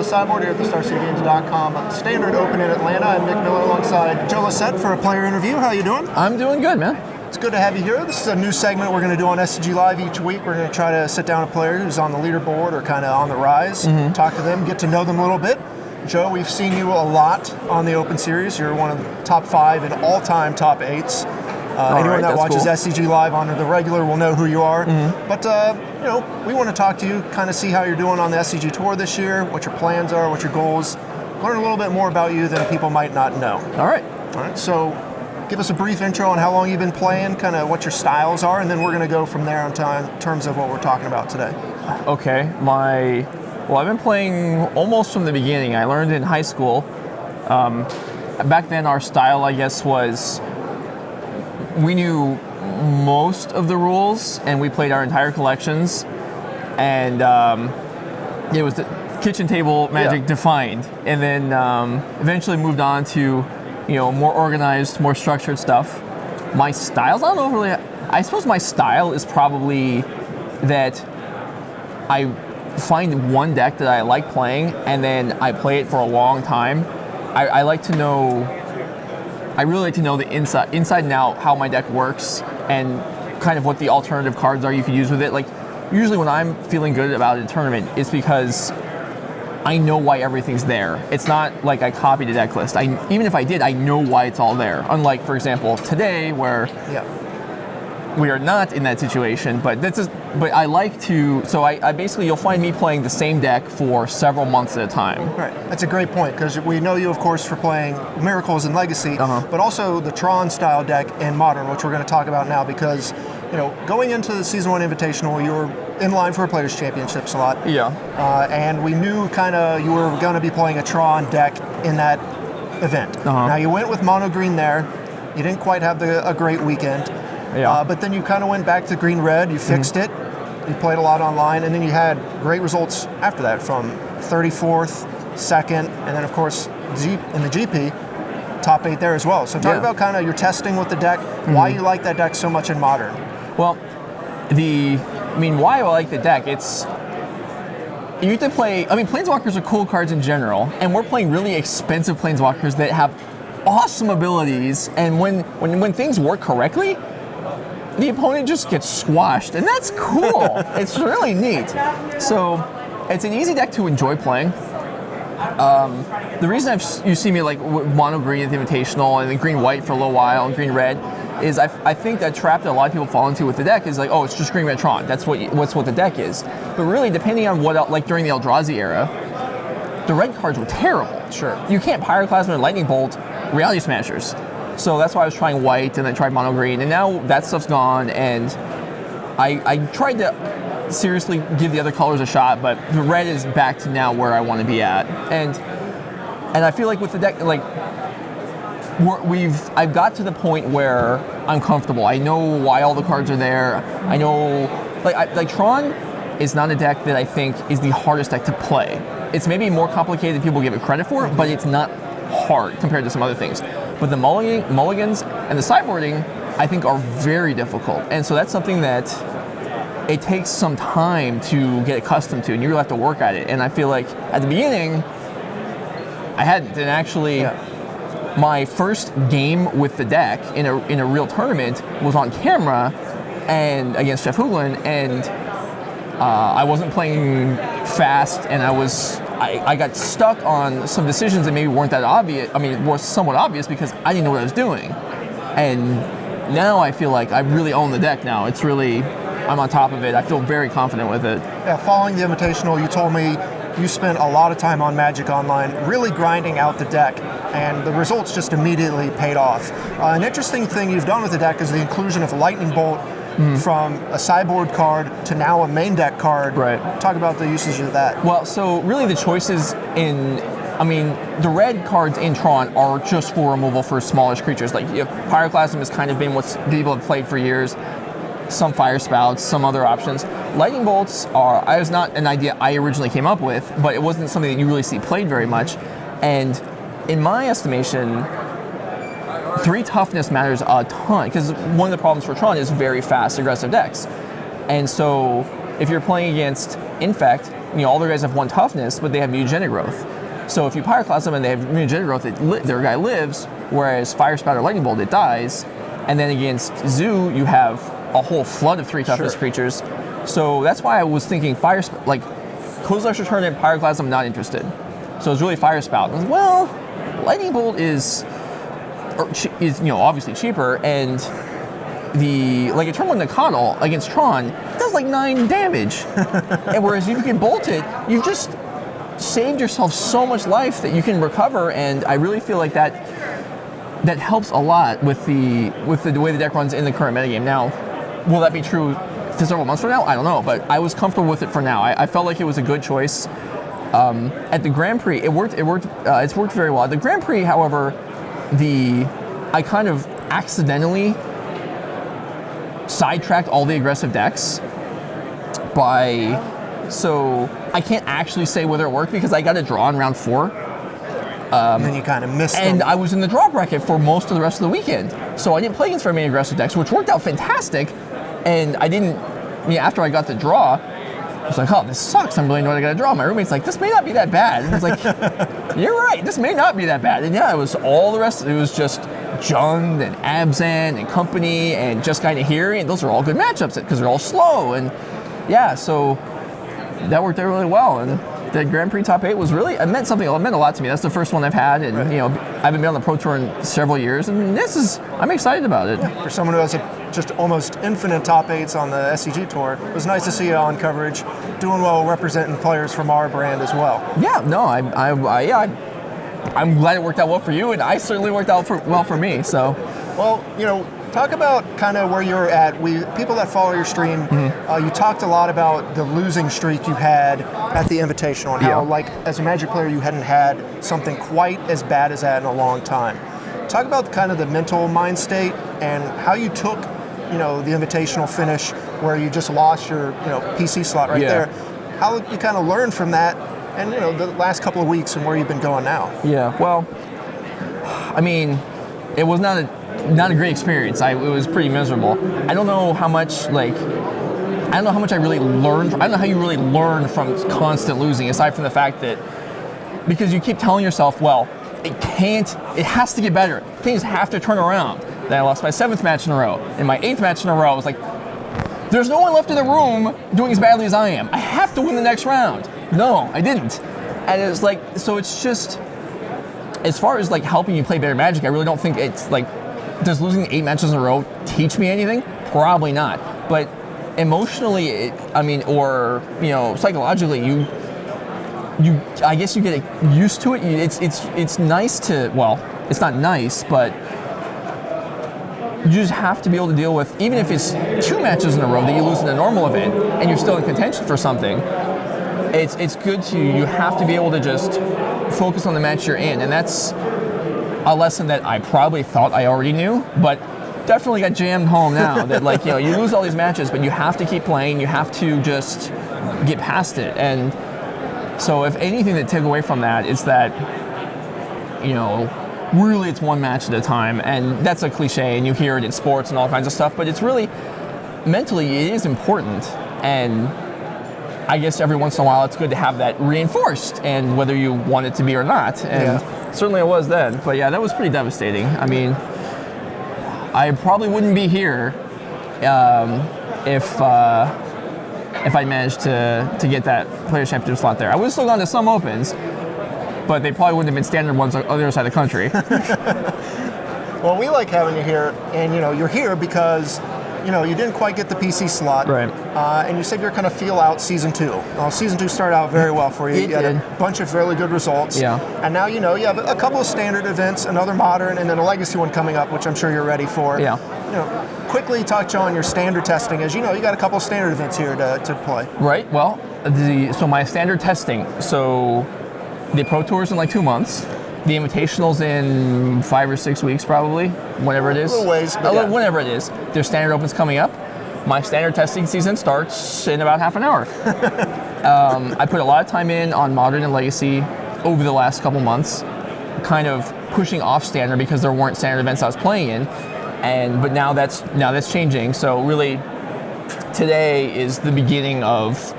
Sideboard here at the StarCityGames.com Standard Open in Atlanta. I'm Nick Miller alongside Joe Lossett for a player interview. How you doing? I'm doing good, man. It's good to have you here. This is a new segment we're going to do on SCG Live each week. We're going to try to sit down a player who's on the leaderboard or kind of on the rise, talk to them, get to know them a little bit. Joe, we've seen you a lot on the Open Series. You're one of the top 5 in all-time top 8s. Anyone that watches SCG Live on the regular will know who you are. But you know, we want to talk to you, kind of see how you're doing on the SCG Tour this year, what your plans are, what your goals. Learn a little bit more about you than people might not know. All right. So give us a brief intro on how long you've been playing, kind of what your styles are, and then we're going to go from there in terms of what we're talking about today. Okay. Well, I've been playing almost from the beginning. I learned in high school. Back then, our style, I guess, was we knew most of the rules, and we played our entire collections, and it was the kitchen table Magic defined, and then eventually moved on to, you know, more organized, more structured stuff. My styles, I don't know really. I suppose my style is probably that I find one deck that I like playing, and then I play it for a long time. I like to know. I really like to know the inside and out how my deck works and kind of what the alternative cards are you could use with it. Like usually when I'm feeling good about a tournament, it's because I know why everything's there. It's not like I copied a deck list. Even if I did, I know why it's all there. Unlike, for example, today where we are not in that situation, but but I like to, so I basically, you'll find me playing the same deck for several months at a time. Right, that's a great point, because we know you, of course, for playing Miracles and Legacy, but also the Tron style deck in Modern, which we're going to talk about now, because, you know, going into the Season 1 Invitational, you were in line for Players' Championships a lot. Yeah. And we knew kind of you were going to be playing a Tron deck in that event. Now, you went with Mono Green there. You didn't quite have a great weekend. Yeah. But then you kind of went back to Green-Red, you fixed it, you played a lot online, and then you had great results after that, from 34th, 2nd, and then of course in the GP, top 8 there as well. So talk about kind of your testing with the deck, why you like that deck so much in Modern. Well, why I like the deck, it's, you have to play, Planeswalkers are cool cards in general, and we're playing really expensive Planeswalkers that have awesome abilities, and when things work correctly, the opponent just gets squashed, and that's cool. It's really neat. So it's an easy deck to enjoy playing. The reason you see me like Mono Green at the Invitational and then Green White for a little while and Green Red is I think that trap that a lot of people fall into with the deck is like, oh, it's just Green Red Tron. That's what the deck is. But really, depending on what, like during the Eldrazi era, the red cards were terrible. Sure. You can't Pyroclasm or Lightning Bolt Reality Smashers. So that's why I was trying white and then tried Mono Green, and now that stuff's gone, and I tried to seriously give the other colors a shot, but the red is back to now where I want to be at. And I feel like with the deck, like I've got to the point where I'm comfortable. I know why all the cards are there. I know, like Tron is not a deck that I think is the hardest deck to play. It's maybe more complicated than people give it credit for, but it's not hard compared to some other things. But the mulligans and the sideboarding, I think, are very difficult. And so that's something that it takes some time to get accustomed to, and you really have to work at it. And I feel like at the beginning, I hadn't. And actually, my first game with the deck in a real tournament was on camera and against Jeff Hooglin, and I wasn't playing fast, and I got stuck on some decisions that maybe weren't that obvious. Were somewhat obvious because I didn't know what I was doing. And now I feel like I really own the deck now. It's really, I'm on top of it. I feel very confident with it. Yeah, following the Invitational, you told me you spent a lot of time on Magic Online really grinding out the deck, and the results just immediately paid off. An interesting thing you've done with the deck is the inclusion of Lightning Bolt from a sideboard card to now a main deck card. Right. Talk about the usage of that. Well, so really the choices in, the red cards in Tron are just for removal for smallish creatures. Like Pyroclasm has kind of been what people have played for years. Some Fire Spouts, some other options. Lightning Bolts is not an idea I originally came up with, but it wasn't something that you really see played very much. And in my estimation, 3 toughness matters a ton, because one of the problems for Tron is very fast, aggressive decks. And so if you're playing against Infect, all their guys have 1 toughness, but they have mutagenic growth. So if you Pyroclast them and they have mutagenic growth, their guy lives, whereas Fire Spout or Lightning Bolt, it dies. And then against Zoo, you have a whole flood of 3 toughness creatures. So that's why I was thinking Fire Spout, like Kozilek's Return and Pyroclast, I'm not interested. So it's really Fire Spout. And I was, well, Lightning Bolt is obviously cheaper, and a turn 1 Nakadal against Tron does like 9 damage. And whereas if you can bolt it, you've just saved yourself so much life that you can recover, and I really feel like that helps a lot with the way the deck runs in the current metagame. Now, will that be true for several months from now? I don't know, but I was comfortable with it for now. I felt like it was a good choice. At the Grand Prix, it's worked very well. At the Grand Prix, however, I kind of accidentally sidetracked all the aggressive decks so I can't actually say whether it worked because I got a draw in round 4. And then you kind of missed And them. I was in the draw bracket for most of the rest of the weekend. So I didn't play against very many aggressive decks, which worked out fantastic. And after I got the draw, I was like, oh, this sucks. I'm really annoyed I got a draw. My roommate's like, this may not be that bad. And I was like, you're right, this may not be that bad. And yeah, it was all the rest. It was just Jund and Abzan and company and just kind of Hearing. And those are all good matchups because they're all slow. And yeah, so that worked out really well. And the Grand Prix top 8 was really, it meant a lot to me. That's the first one I've had. And, I haven't been on the Pro Tour in several years. And I'm excited about it. Yeah, for someone who has just almost infinite top 8s on the SCG Tour, it was nice to see you on coverage, doing well, representing players from our brand as well. Yeah, no, I'm glad it worked out well for you, and I certainly worked out well for me. So, well, talk about kind of where you're at. People that follow your stream, you talked a lot about the losing streak you had at the Invitational, and how, like, as a Magic player, you hadn't had something quite as bad as that in a long time. Talk about kind of the mental mind state and how you took, the Invitational finish where you just lost your, PC slot right there. How you kind of learned from that, and the last couple of weeks and where you've been going now. Yeah, well, I mean, it was not a great experience. It was pretty miserable. I don't know how much I really learned. I don't know how you really learn from constant losing, aside from the fact that because you keep telling yourself, well, it has to get better. Things have to turn around. Then I lost my 7th match in a row. And my 8th match in a row, I was like, there's no one left in the room doing as badly as I am. I have to win the next round. No, I didn't. And it's like, so it's just, as far as like helping you play better Magic, I really don't think it's like, does losing 8 matches in a row teach me anything? Probably not. But emotionally, or psychologically, I guess you get used to it. It's nice to, well, it's not nice, but you just have to be able to deal with, even if it's 2 matches in a row that you lose in a normal event and you're still in contention for something, it's good you have to be able to just focus on the match you're in. And that's a lesson that I probably thought I already knew, but definitely got jammed home now that you lose all these matches, but you have to keep playing, you have to just get past it. And so if anything to take away from that is that, really it's one match at a time, and that's a cliche and you hear it in sports and all kinds of stuff, but it's really, mentally it is important, and I guess every once in a while it's good to have that reinforced, and whether you want it to be or not, and certainly it was then. But yeah, that was pretty devastating. I mean, I probably wouldn't be here if I managed to get that Players' Championship slot there. I would have still gone to some Opens, but they probably wouldn't have been standard ones on the other side of the country. Well, we like having you here, and you're here because you didn't quite get the PC slot, right? And you said you're kind of feel out season 2. Well, season 2 started out very well for you. You had a bunch of really good results. Yeah. And now you have a couple of standard events, another modern, and then a legacy one coming up, which I'm sure you're ready for. Yeah. Quickly touch on your standard testing, as you got a couple of standard events here to play. Right. Well, so my standard testing. So the Pro Tour's in like 2 months. The Invitational's in 5 or 6 weeks, probably, whenever it is. A little ways, but whenever it is. There's standard opens coming up. My standard testing season starts in about half an hour. I put a lot of time in on Modern and Legacy over the last couple months, kind of pushing off standard because there weren't standard events I was playing in, but now that's changing. So really, today is the beginning of.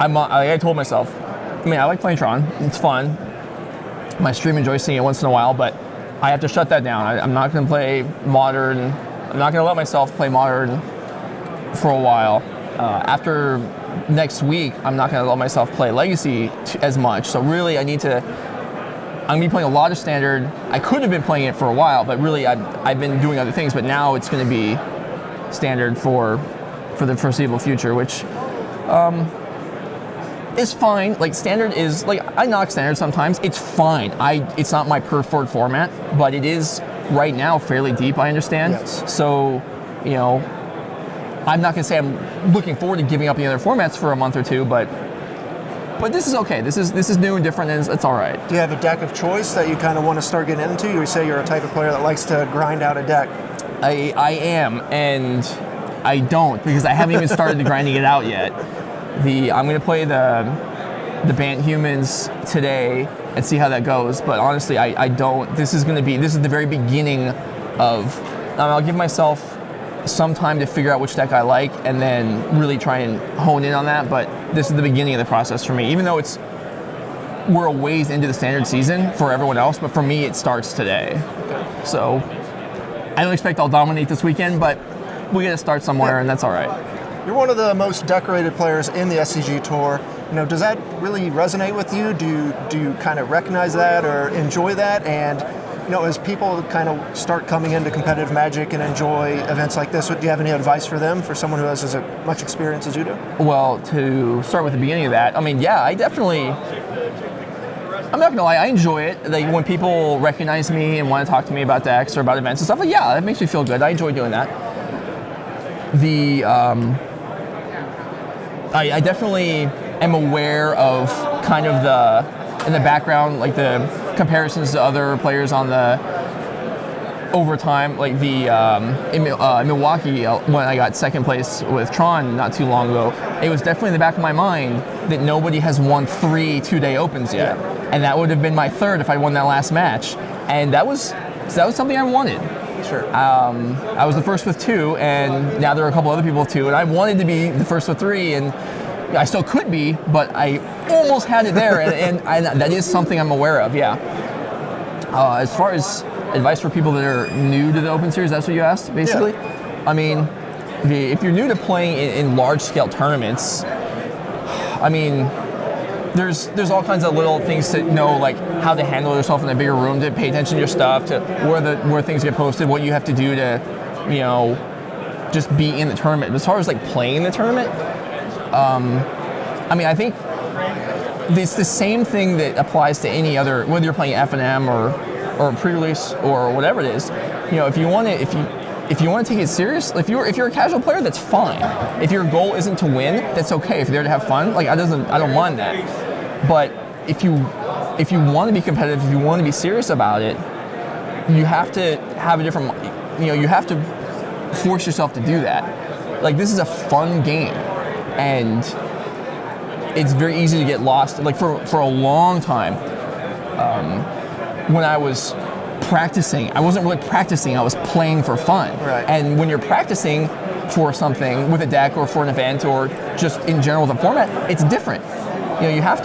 I told myself, I mean, I like playing Tron. It's fun. My stream enjoys seeing it once in a while, but I have to shut that down. I'm not going to play Modern. I'm not going to let myself play Modern for a while. After next week, I'm not going to let myself play Legacy as much. So really, I'm going to be playing a lot of Standard. I could have been playing it for a while, but really, I've been doing other things. But now it's going to be Standard for the foreseeable future, which is fine. Like, Standard is, like, I knock Standard sometimes. It's fine. It's not my preferred format, but it is right now fairly deep, I understand. Yes. So, you know, I'm not going to say I'm looking forward to giving up the other formats for a month or two, but this is okay. This is new and different, and it's all right. Do you have a deck of choice that you kind of want to start getting into? You say you're a type of player that likes to grind out a deck. I am, and I don't, because I haven't even started grinding it out yet. I'm going to play the Bant Humans today and see how that goes. But honestly, I don't. This is the very beginning of. I'll give myself some time to figure out which deck I like, and then really try and hone in on that. But this is the beginning of the process for me. Even though we're a ways into the Standard season for everyone else, but for me it starts today. Okay. So I don't expect I'll dominate this weekend, but we got to start somewhere, and that's all right. You're one of the most decorated players in the SCG Tour. You know, does that really resonate with you? Do you kind of recognize that or enjoy that? And, you know, as people kind of start coming into competitive Magic and enjoy events like this, do you have any advice for them, for someone who has as much experience as you do? Well, to start with the beginning of that, I mean, yeah, I'm not gonna lie, I enjoy it. Like, when people recognize me and want to talk to me about decks or about events and stuff, like, yeah, that makes me feel good. I enjoy doing that. I definitely am aware of kind of in the background, like the comparisons to other players on the over time, like in Milwaukee, when I got second place with Tron not too long ago, it was definitely in the back of my mind that nobody has won 3 two-day opens yet, and that would have been my third if I won that last match, and that was something I wanted. Sure. I was the first with 2, and now there are a couple other people with 2, and I wanted to be the first with 3, and I still could be, but I almost had it there, and that is something I'm aware of, yeah. As far as advice for people that are new to the Open Series, that's what you asked, basically? Yeah. I mean, if you're new to playing in large-scale tournaments, I mean, there's all kinds of little things to know, like how to handle yourself in a bigger room, to pay attention to your stuff, to where things get posted, what you have to do to, you know, just be in the tournament. But as far as like playing the tournament, I mean, I think it's the same thing that applies to any other, whether you're playing F&M or pre-release or whatever it is. You know, if you want to take it serious, if you're a casual player, that's fine. If your goal isn't to win, that's okay. If you're there to have fun, like I don't mind that. But if you want to be competitive, if you want to be serious about it, you have to have a different, you know, you have to force yourself to do that. Like, this is a fun game, and it's very easy to get lost. Like, for a long time, when I was practicing, I wasn't really practicing, I was playing for fun. Right. And when you're practicing for something with a deck or for an event or just in general the format, it's different. You know, you have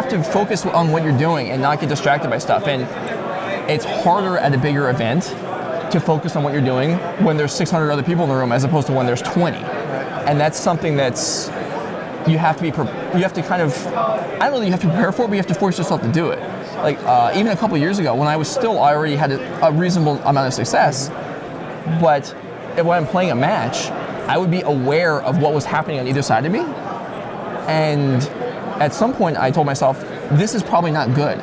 to focus on what you're doing and not get distracted by stuff. And it's harder at a bigger event to focus on what you're doing when there's 600 other people in the room as opposed to when there's 20. Right. And that's something that's you have to kind of, I don't know that you have to prepare for it, but you have to force yourself to do it. Like, even a couple years ago, when I already had a reasonable amount of success, but when I'm playing a match, I would be aware of what was happening on either side of me. And at some point, I told myself, this is probably not good.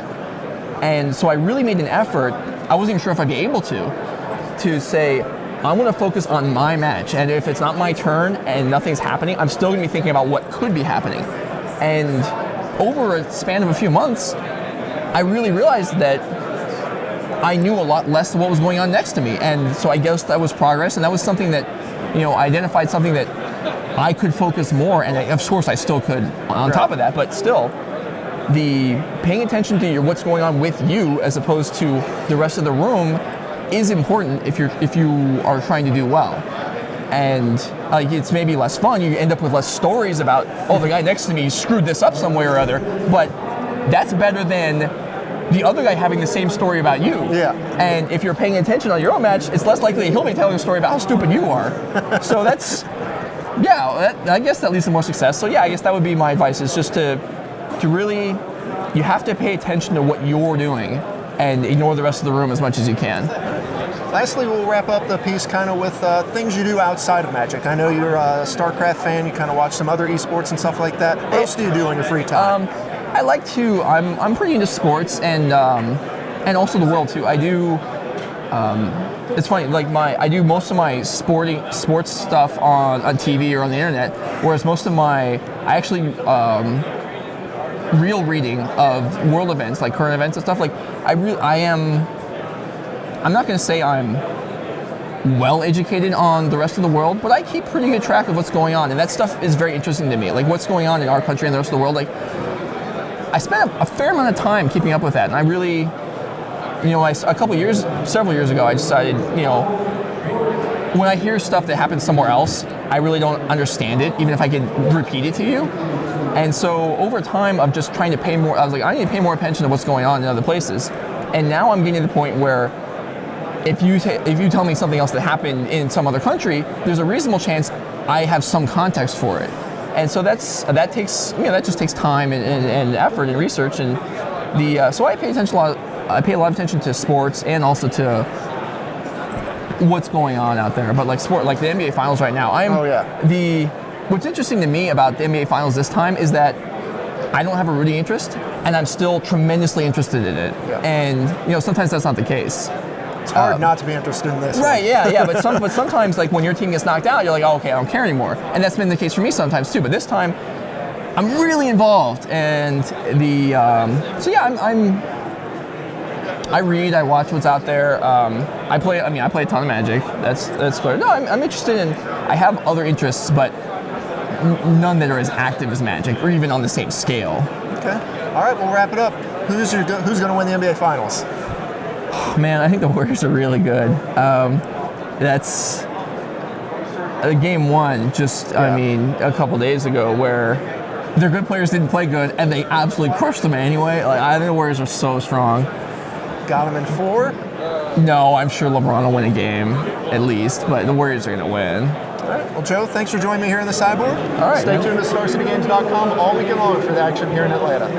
And so I really made an effort. I wasn't even sure if I'd be able to say, I'm going to focus on my match. And if it's not my turn and nothing's happening, I'm still going to be thinking about what could be happening. And over a span of a few months, I really realized that I knew a lot less of what was going on next to me. And so I guess that was progress. And that was something that, you know, I identified something that I could focus more. And of course, I still could on top of that. But still, the paying attention to what's going on with you as opposed to the rest of the room is important if you are trying to do well. and like it's maybe less fun. You end up with less stories about, oh, the guy next to me screwed this up somewhere or other. But that's better than the other guy having the same story about you. Yeah. And if you're paying attention on your own match, it's less likely he'll be telling a story about how stupid you are. So that's, yeah, I guess that leads to more success. So yeah, I guess that would be my advice, is just to really, you have to pay attention to what you're doing and ignore the rest of the room as much as you can. Lastly, we'll wrap up the piece kind of with things you do outside of Magic. I know you're a StarCraft fan. You kind of watch some other esports and stuff like that. What else do you do in your free time? I like to. I'm pretty into sports and also the world too. I do. It's funny. Like I do most of my sports stuff on TV or on the internet, whereas most of I actually real reading of world events, like current events and stuff. Like I'm not going to say I'm well educated on the rest of the world, but I keep pretty good track of what's going on, and that stuff is very interesting to me. Like what's going on in our country and the rest of the world. Like I spent a fair amount of time keeping up with that, and I really, several years ago, I decided, when I hear stuff that happens somewhere else, I really don't understand it, even if I can repeat it to you. And so over time of just trying to pay more, I was like, I need to pay more attention to what's going on in other places. And now I'm getting to the point where if you tell me something else that happened in some other country, there's a reasonable chance I have some context for it. And so that just takes time and effort and research. And so I pay a lot of attention to sports and also to what's going on out there. But like the NBA Finals right now, what's interesting to me about the NBA Finals this time is that I don't have a rooting interest, and I'm still tremendously interested in it. Yeah. And sometimes that's not the case. It's hard not to be interested in this. Right, yeah. But sometimes, like when your team gets knocked out, you're like, oh, okay, I don't care anymore. And that's been the case for me sometimes too. But this time, I'm really involved, and I read, I watch what's out there. I play a ton of Magic. That's clear. No, I'm interested in. I have other interests, but none that are as active as Magic, or even on the same scale. Okay. All right, we'll wrap it up. Who's going to win the NBA Finals? Man, I think the Warriors are really good. That's game one, a couple days ago, where their good players didn't play good, and they absolutely crushed them anyway. Like, I think the Warriors are so strong. Got them in 4? No, I'm sure LeBron will win a game, at least, but the Warriors are going to win. All right. Well, Joe, thanks for joining me here in the Sideboard. All right. Stay tuned to StarCityGames.com all weekend long for the action here in Atlanta.